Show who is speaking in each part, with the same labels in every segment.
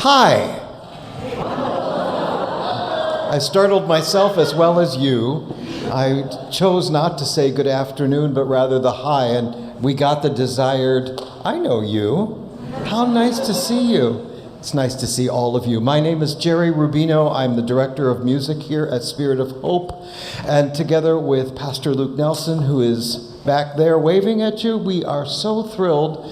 Speaker 1: Hi. I startled myself as well as you. I chose not to say good afternoon, but rather the hi, and we got the desired, I know you. How nice to see you. It's nice to see all of you. My name is Jerry Rubino. I'm the director of music here at Spirit of Hope. And together with Pastor Luke Nelson, who is back there waving at you, we are so thrilled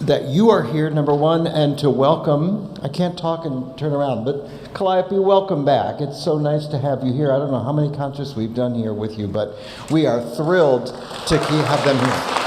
Speaker 1: that you are here, number one, and to welcome, I can't talk and turn around, but Calliope, welcome back. It's so nice to have you here. I don't know how many concerts we've done here with you, but we are thrilled to have them here.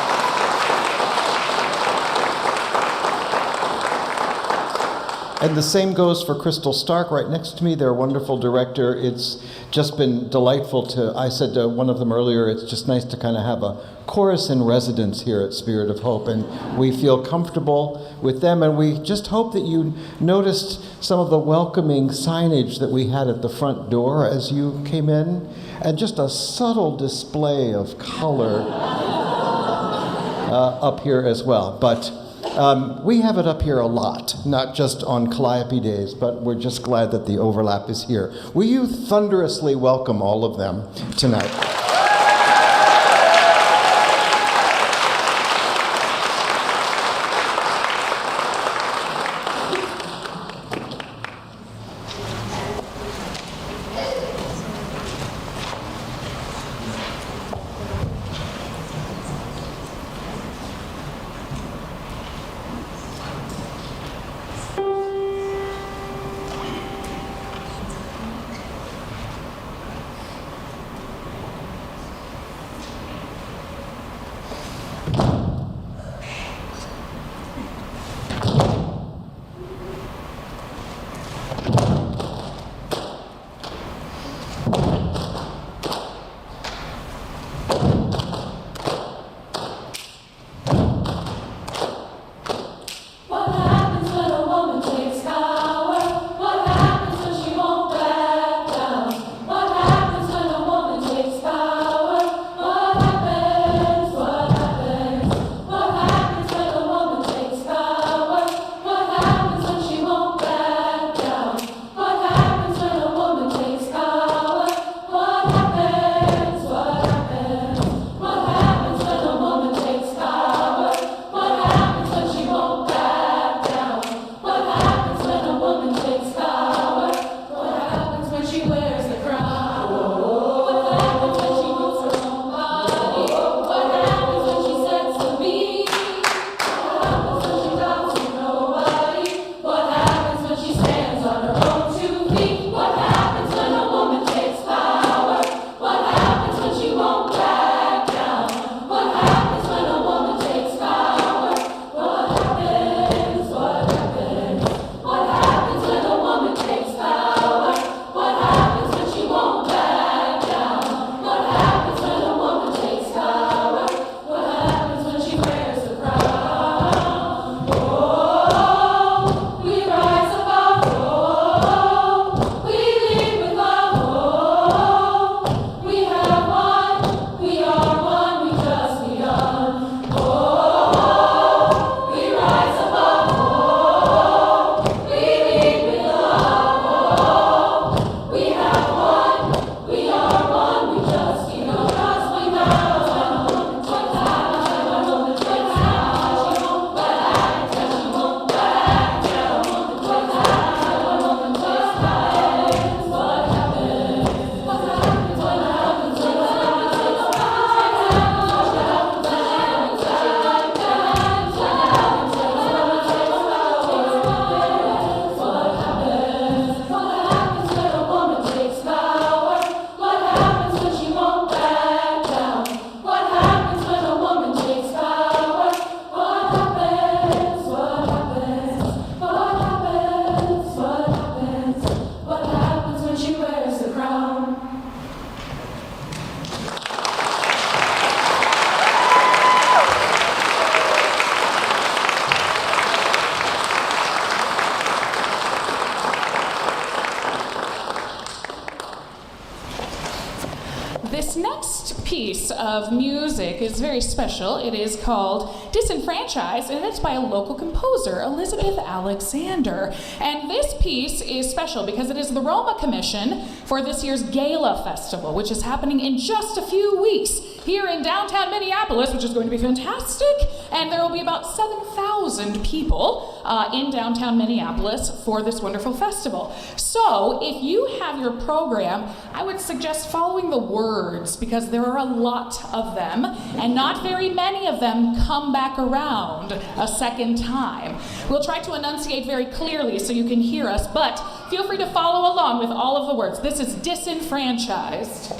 Speaker 1: And the same goes for Crystal Stark right next to me, their wonderful director. It's just been delightful I said to one of them earlier, it's just nice to kind of have a chorus in residence here at Spirit of Hope. And we feel comfortable with them. And we just hope that you noticed some of the welcoming signage that we had at the front door as you came in. And just a subtle display of color up here as well. But we have it up here a lot, not just on Calliope days, but we're just glad that the overlap is here. Will you thunderously welcome all of them tonight?
Speaker 2: piece of music is very special. It is called Disenfranchised, and it's by a local composer, Elizabeth Alexander. And this piece is special because it is the Roma Commission for this year's Gala Festival, which is happening in just a few weeks here in downtown Minneapolis, which is going to be fantastic. And there will be about 7,000 people in downtown Minneapolis for this wonderful festival. So if you have your program, I would suggest following the words because there are a lot of them, and not very many of them come back around a second time. We'll try to enunciate very clearly so you can hear us, but feel free to follow along with all of the words. This is Disenfranchised.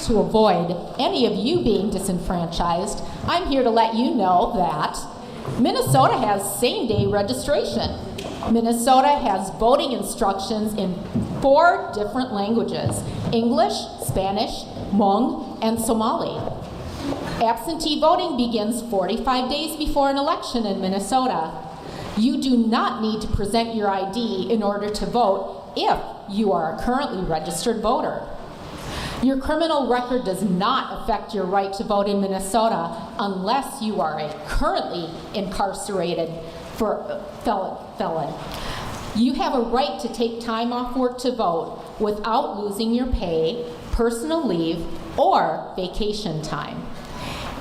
Speaker 3: to avoid any of you being disenfranchised, I'm here to let you know that Minnesota has same-day registration. Minnesota has voting instructions in 4 different languages: English, Spanish, Hmong, and Somali. Absentee voting begins 45 days before an election in Minnesota. You do not need to present your ID in order to vote if you are a currently registered voter. Your criminal record does not affect your right to vote in Minnesota unless you are a currently incarcerated felon. You have a right to take time off work to vote without losing your pay, personal leave, or vacation time.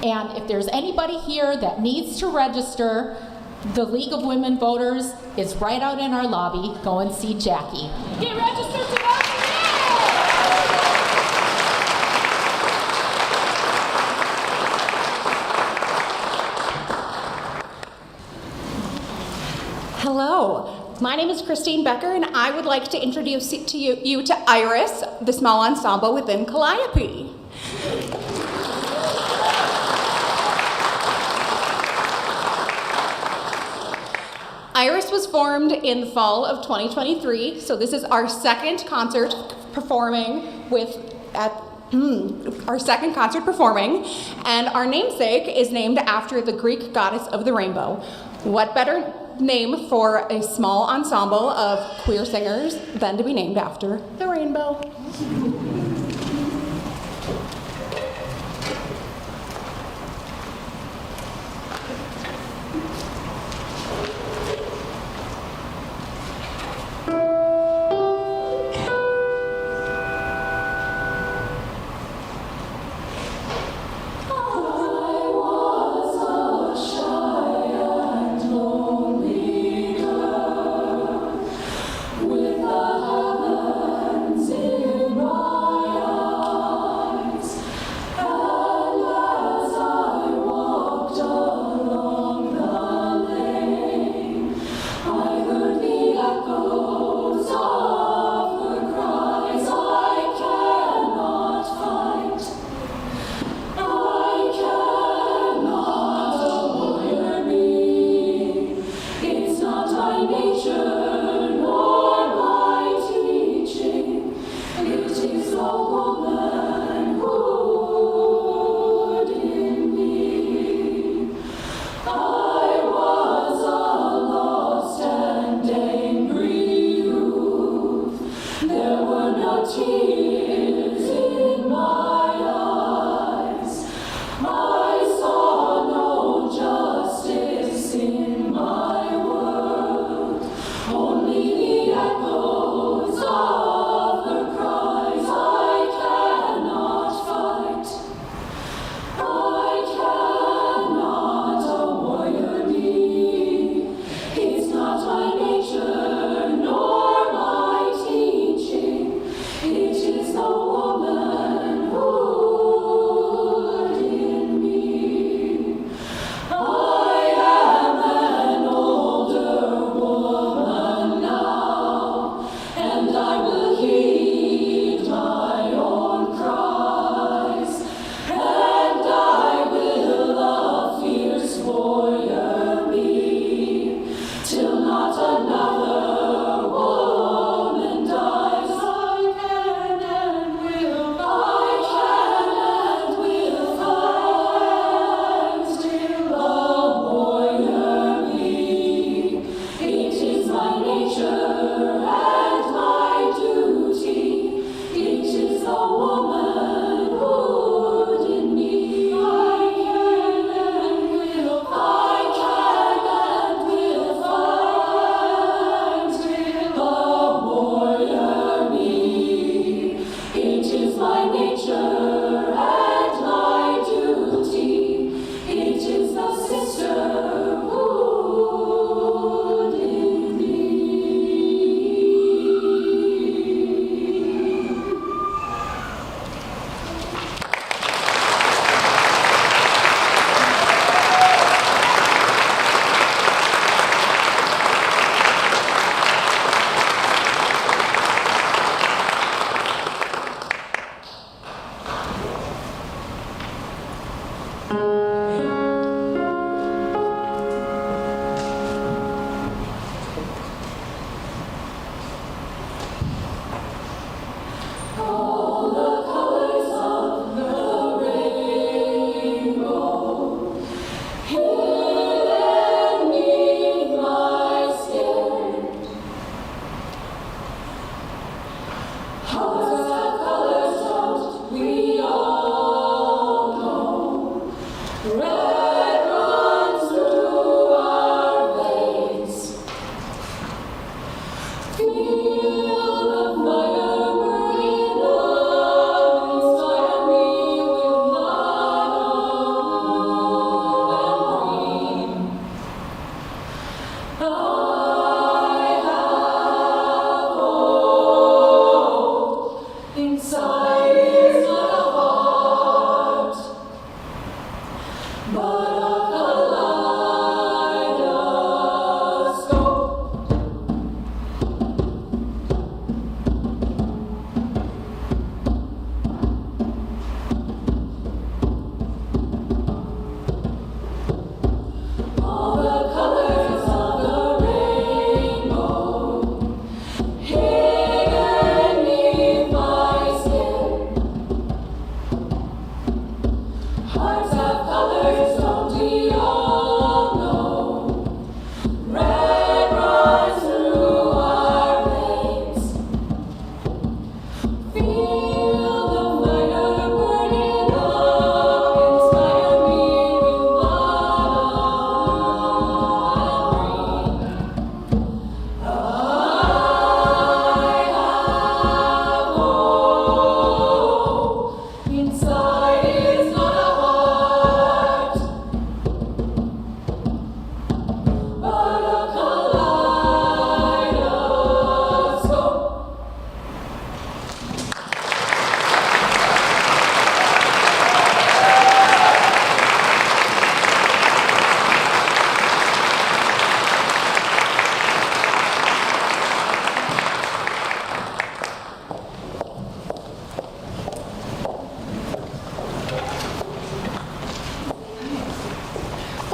Speaker 3: And if there's anybody here that needs to register, the League of Women Voters is right out in our lobby. Go and see Jackie.
Speaker 2: Get registered to vote today!
Speaker 4: Hello, my name is Christine Becker, and I would like to introduce you to Iris, the small ensemble within Calliope. Iris was formed in the fall of 2023, so this is our second concert performing, and our namesake is named after the Greek goddess of the rainbow. What better name for a small ensemble of queer singers than to be named after the rainbow?
Speaker 5: With the heavens in my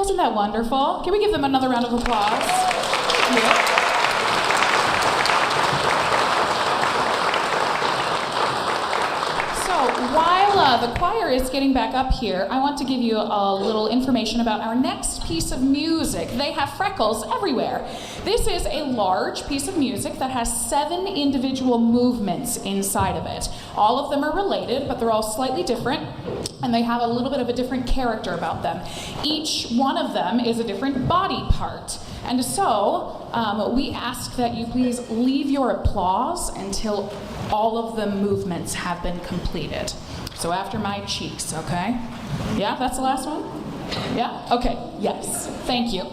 Speaker 2: Wasn't that wonderful? Can we give them another round of applause? Thank you. While the choir is getting back up here, I want to give you a little information about our next piece of music. They have freckles everywhere. This is a large piece of music that has 7 individual movements inside of it. All of them are related, but they're all slightly different, and they have a little bit of a different character about them. Each one of them is a different body part. And so, we ask that you please leave your applause until all of the movements have been completed. So after my cheeks, okay? Yeah, that's the last one? Yeah? Okay, yes. Thank you.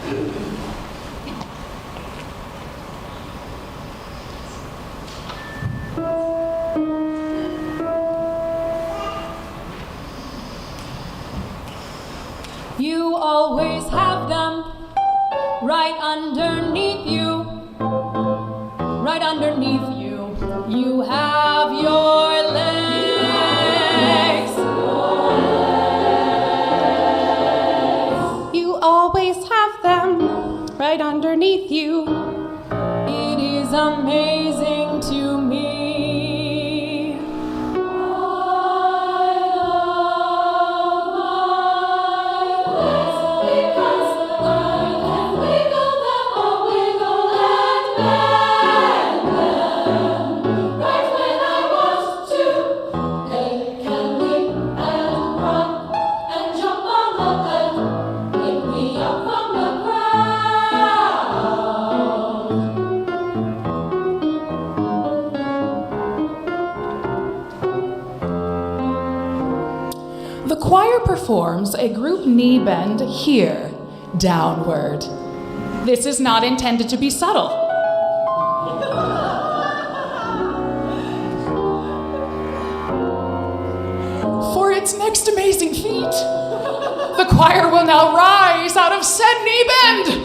Speaker 5: You always have them right underneath you. Right underneath you. You have your legs.
Speaker 4: You always have them right underneath you.
Speaker 5: It is amazing to me.
Speaker 2: The choir performs a group knee bend here, downward. This is not intended to be subtle. For its next amazing feat, the choir will now rise out of said knee bend.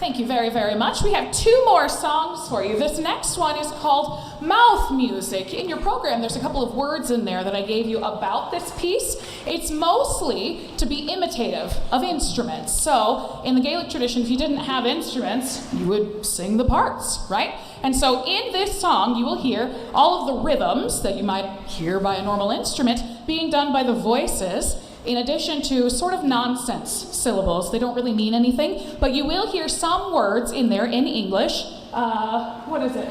Speaker 2: Thank you very, very much. We have 2 more songs for you. This next one is called Mouth Music. In your program, there's a couple of words in there that I gave you about this piece. It's mostly to be imitative of instruments. So, in the Gaelic tradition, if you didn't have instruments, you would sing the parts, right? And so in this song, you will hear all of the rhythms that you might hear by a normal instrument being done by the voices, in addition to sort of nonsense syllables. They don't really mean anything, but you will hear some words in there in English. What is it?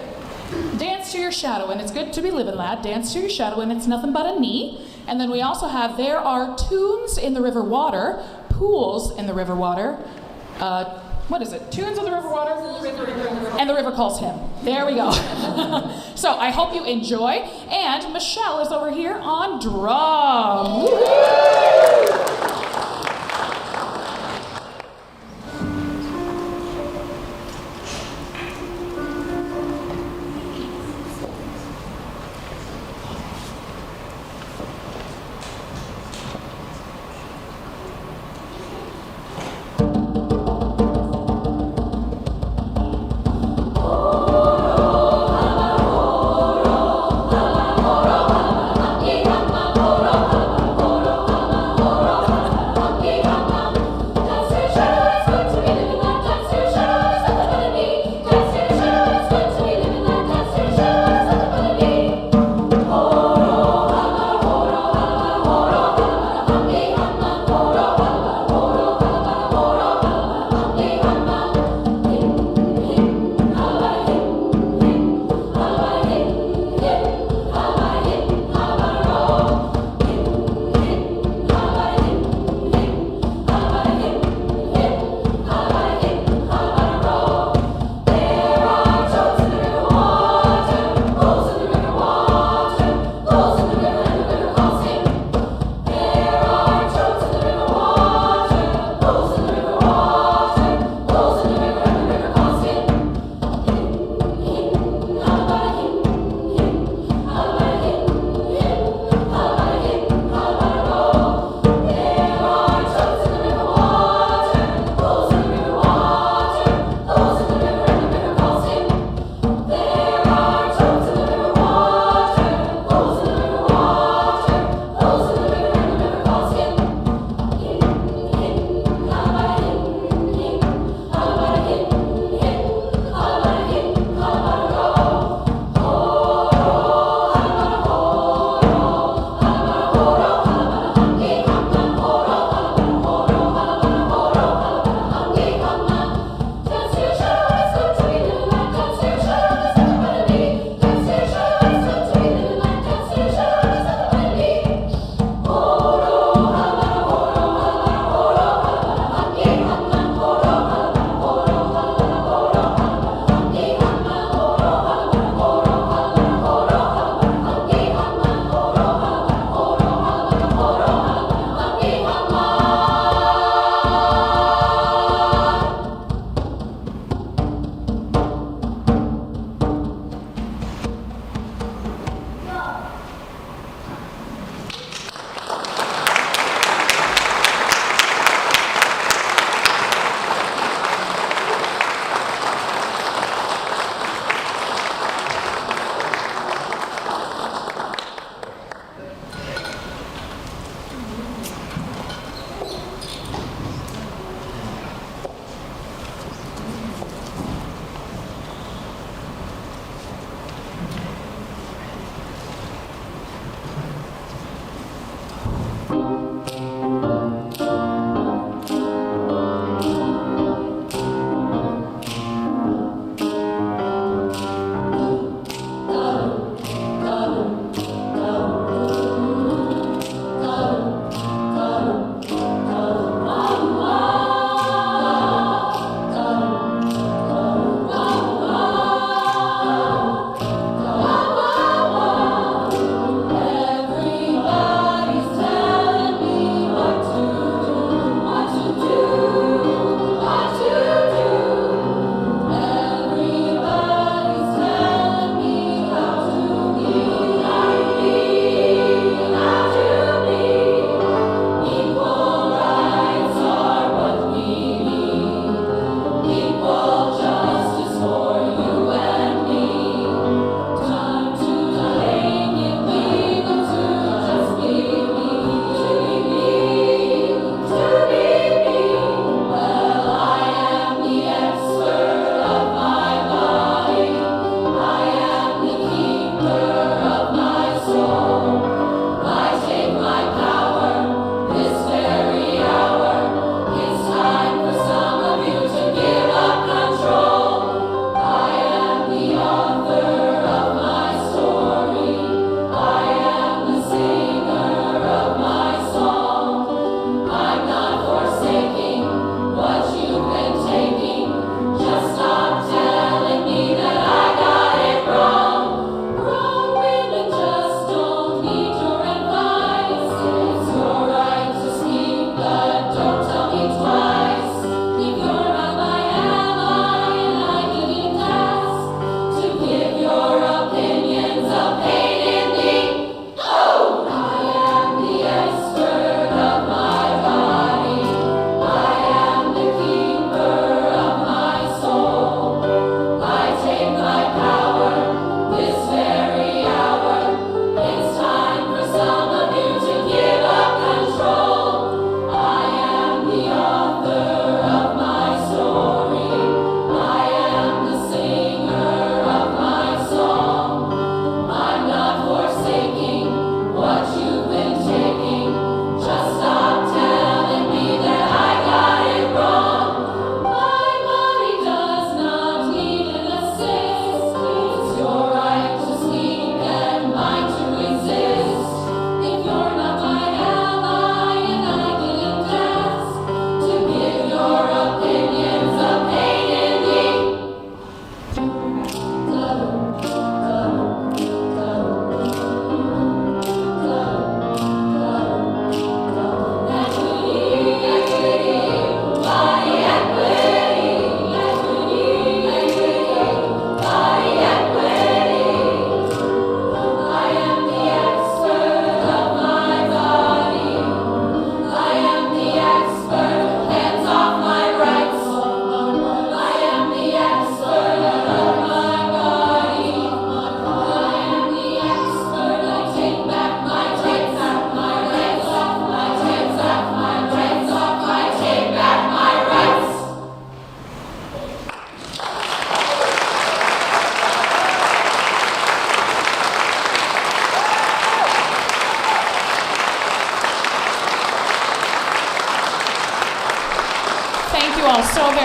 Speaker 2: Dance to your shadow, and it's good to be living, lad. Dance to your shadow, and it's nothing but a knee. And then we also have, there are tunes in the river water, pools in the river water. What is it? Tunes of the river water? And the river calls him. There we go. So I hope you enjoy. And Michelle is over here on drum.
Speaker 5: Woo!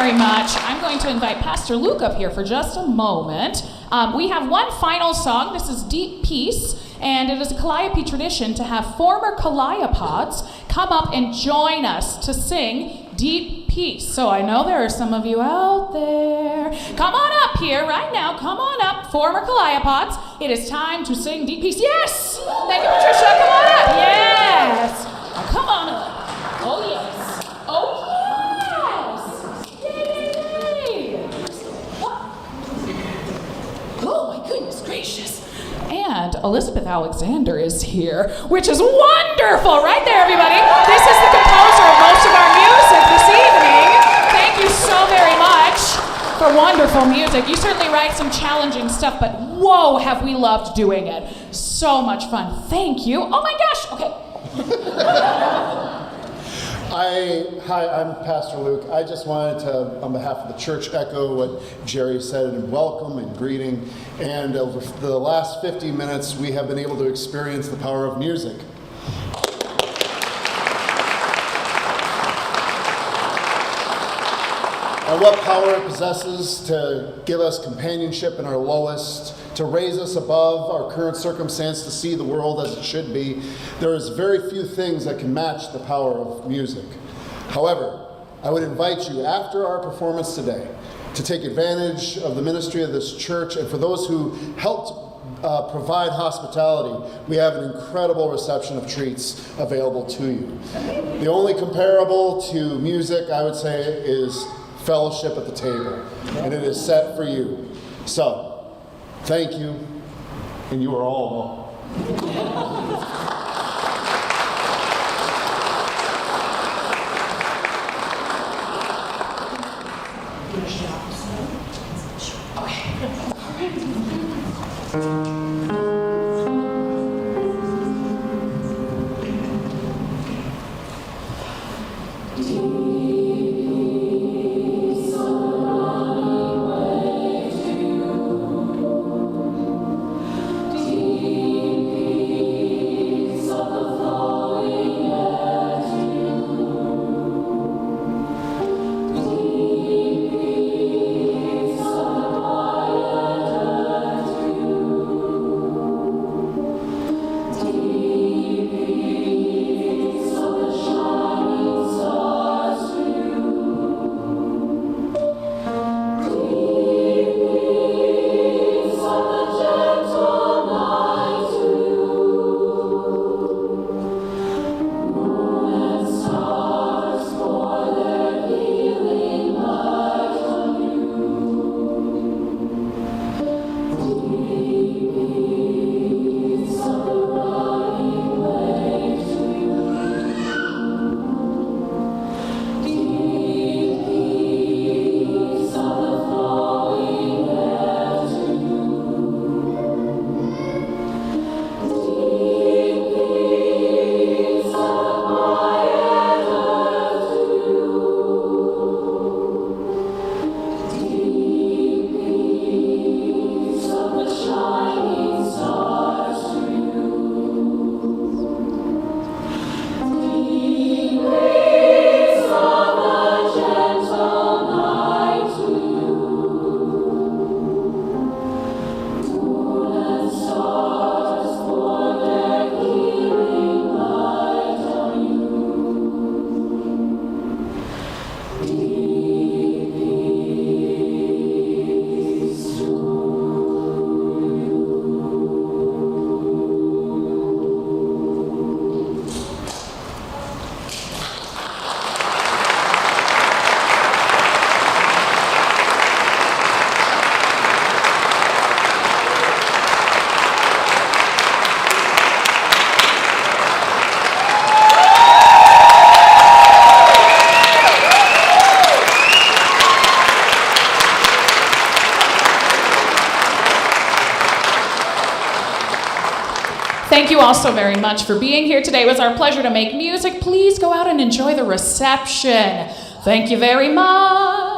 Speaker 2: very much. I'm going to invite Pastor Luke up here for just a moment. We have one final song. This is Deep Peace, and it is a Calliope tradition to have former Calliopods come up and join us to sing Deep Peace. So I know there are some of you out there. Come on up here right now. Come on up, former Calliopods. It is time to sing Deep Peace. Yes! Thank you, Patricia. Come on up. Yes! Now come on up. Oh, yes. Oh, yes! Yay! What? Oh, my goodness gracious. And Elizabeth Alexander is here, which is wonderful. Right there, everybody. This is the composer of most of our music this evening. Thank you so very much for wonderful music. You certainly write some challenging stuff, but whoa, have we loved doing it. So much fun. Thank you. Oh my gosh. Okay.
Speaker 6: Hi, I'm Pastor Luke. I just wanted to, on behalf of the church, echo what Jerry said in welcome and greeting. And over the last 50 minutes, we have been able to experience the power of music. And what power it possesses to give us companionship in our lowest, to raise us above our current circumstance, to see the world as it should be. There is very few things that can match the power of music. However, I would invite you after our performance today to take advantage of the ministry of this church, and for those who helped provide hospitality, we have an incredible reception of treats available to you. The only comparable to music, I would say, is fellowship at the table, and it is set for you. So, thank you, and you are all welcome.
Speaker 2: Thank you all so very much for being here today. It was our pleasure to make music. Please go out and enjoy the reception. Thank you very much.